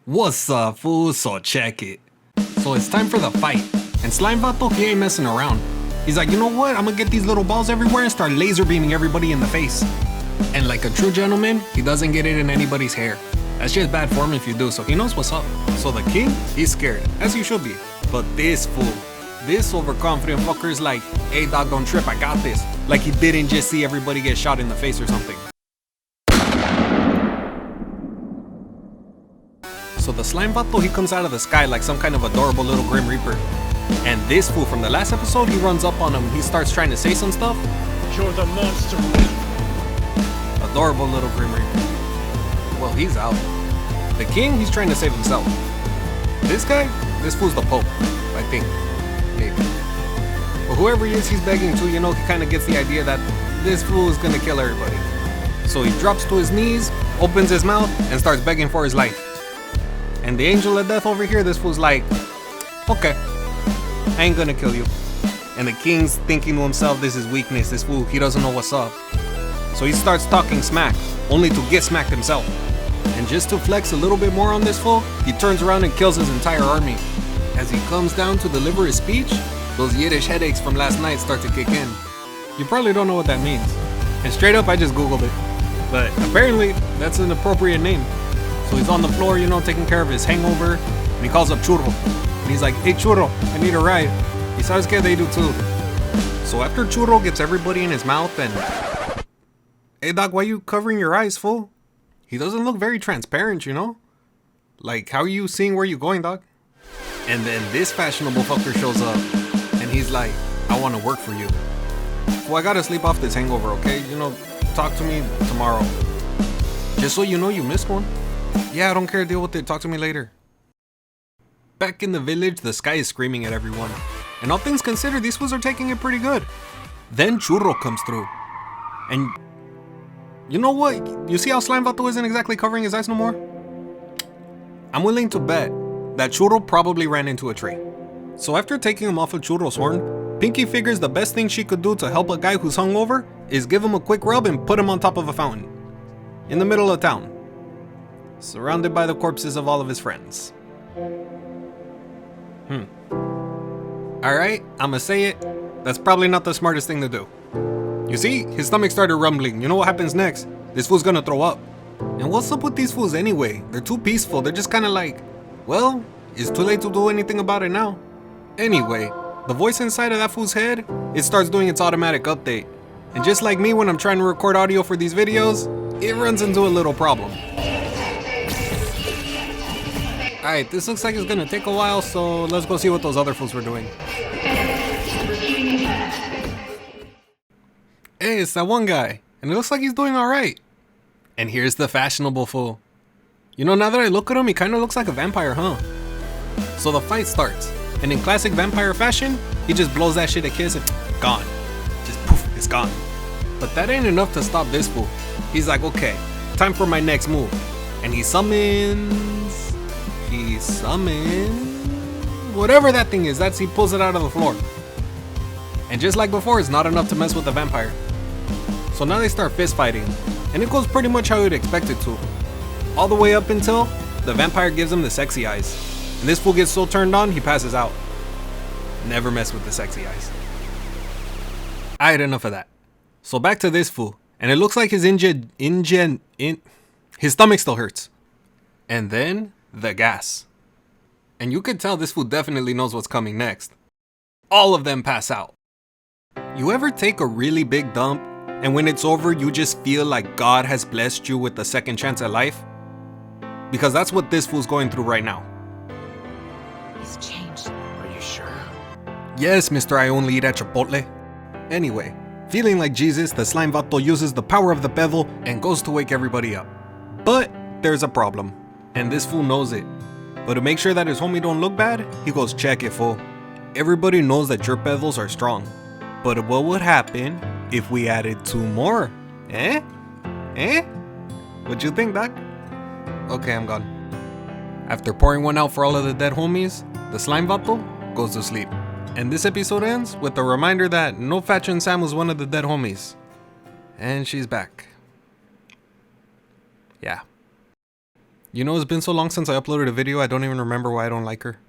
What's up, fool? So check it. So it's time for the fight. And Slime Vato, he ain't messing around. He's like, you know what? I'm gonna get these little balls everywhere and start laser beaming everybody in the face. And like a true gentleman, he doesn't get it in anybody's hair. That's just bad form if you do, so he knows what's up. So the king, he's scared, as you should be. But this fool, this overconfident fucker is like, hey dog, don't trip, I got this. Like he didn't just see everybody get shot in the face or something. So the Slime Vato, he comes out of the sky like some kind of adorable little Grim Reaper. And this fool from the last episode, he runs up on him. He starts trying to say some stuff. You're the monster. Adorable little Grim Reaper. Well, he's out. The king, he's trying to save himself. This guy, this fool's the Pope, I think. Maybe. But whoever he is, he's begging to, you know, he kind of gets the idea that this fool is gonna kill everybody. So he drops to his knees, opens his mouth, and starts begging for his life. And the angel of death over here, this fool's like, okay, I ain't gonna kill you. And the king's thinking to himself, this is weakness, this fool, he doesn't know what's up. So he starts talking smack, only to get smacked himself. And just to flex a little bit more on this fool, he turns around and kills his entire army. As he comes down to deliver his speech, those Yiddish headaches from last night start to kick in. You probably don't know what that means. And straight up, I just googled it. But apparently, that's an appropriate name. So he's on the floor, you know, taking care of his hangover, and he calls up Churro. And he's like, hey Churro, I need a ride. He says, que they do too. So after Churro gets everybody in his mouth and... Hey dog, why you covering your eyes, fool? He doesn't look very transparent, you know? Like, how are you seeing where you're going, dog? And then this fashionable fucker shows up, and he's like, I want to work for you. Well, I gotta sleep off this hangover, okay? You know, talk to me tomorrow. Just so you know you missed one. Yeah, I don't care, deal with it, talk to me later. Back in the village, the sky is screaming at everyone. And all things considered, these fools are taking it pretty good. Then Churro comes through. And you know what? You see how Slime Vato isn't exactly covering his eyes no more? I'm willing to bet that Churro probably ran into a tree. So after taking him off of Churro's horn, Pinky figures the best thing she could do to help a guy who's hungover is give him a quick rub and put him on top of a fountain. In the middle of town. Surrounded by the corpses of all of his friends. Alright, I'ma say it. That's probably not the smartest thing to do. You see, his stomach started rumbling. You know what happens next? This fool's gonna throw up. And what's up with these fools anyway? They're too peaceful. They're just kinda like, well, it's too late to do anything about it now. Anyway, the voice inside of that fool's head, it starts doing its automatic update. And just like me when I'm trying to record audio for these videos, it runs into a little problem. Alright, this looks like it's gonna take a while, so let's go see what those other fools were doing. Hey, it's that one guy, and it looks like he's doing alright. And here's the fashionable fool. You know, now that I look at him, he kinda looks like a vampire, huh? So the fight starts, and in classic vampire fashion, he just blows that shit a kiss and gone. Just poof, it's gone. But that ain't enough to stop this fool. He's like, okay, time for my next move. And he summons... whatever that thing is, he pulls it out of the floor. And just like before, it's not enough to mess with the vampire. So now they start fist fighting, and it goes pretty much how you'd expect it to. All the way up until the vampire gives him the sexy eyes. And this fool gets so turned on, he passes out. Never mess with the sexy eyes. I had enough of that. So back to this fool, and it looks like his his stomach still hurts. And then the gas. And you could tell this fool definitely knows what's coming next. All of them pass out. You ever take a really big dump, and when it's over, you just feel like God has blessed you with a second chance at life? Because that's what this fool's going through right now. He's changed. Are you sure? Yes, Mr. I only eat at Chipotle. Anyway, feeling like Jesus, the Slime Vato uses the power of the bevel and goes to wake everybody up. But there's a problem, and this fool knows it. But to make sure that his homie don't look bad, he goes, check it, fool. Everybody knows that your pedals are strong. But what would happen if we added 2 more? Eh? What you think, doc? Okay, I'm gone. After pouring one out for all of the dead homies, the Slime Vato goes to sleep. And this episode ends with a reminder that No Fashion Sam was one of the dead homies. And she's back. Yeah. You know, it's been so long since I uploaded a video, I don't even remember why I don't like her.